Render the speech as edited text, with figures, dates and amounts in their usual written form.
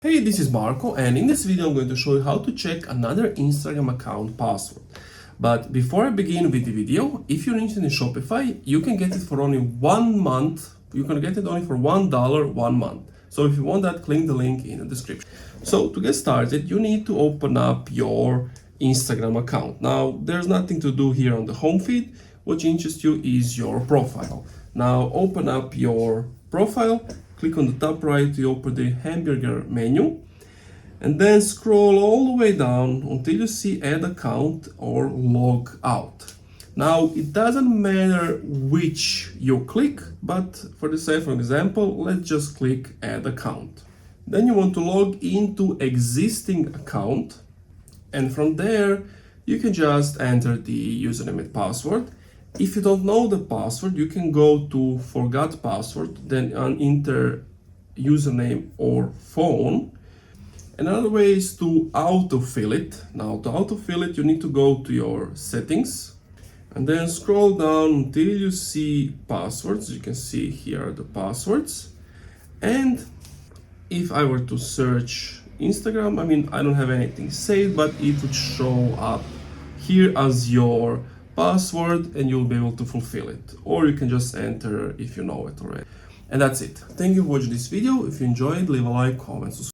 Hey, this is Marco, and in this video I'm going to show you how to check another Instagram account password. But before I begin with the video, if you're interested in Shopify, you can get it for only 1 month. You can get it only for $1 1 month. So if you want that, click the link in the description. So to get started, you need to open up your Instagram account. Now, there's nothing to do here on the home feed. What interests you is your profile. Now, open up your profile. Click on the top right to open the hamburger menu, and then scroll all the way down until you see add account or log out. Now, it doesn't matter which you click, but for the sake of example, let's just click add account. Then you want to log into existing account, and from there you can just enter the username and password. If you don't know the password, you can go to forgot password, then enter username or phone. Another way is to autofill it. Now, to autofill it, you need to go to your settings and then scroll down until you see passwords. You can see here are the passwords. And if I were to search Instagram, I don't have anything saved, but it would show up here as your password and you'll be able to fulfill it, or you can just enter if you know it already. And that's it. Thank you for watching this video. If you enjoyed, leave a like, comment, subscribe.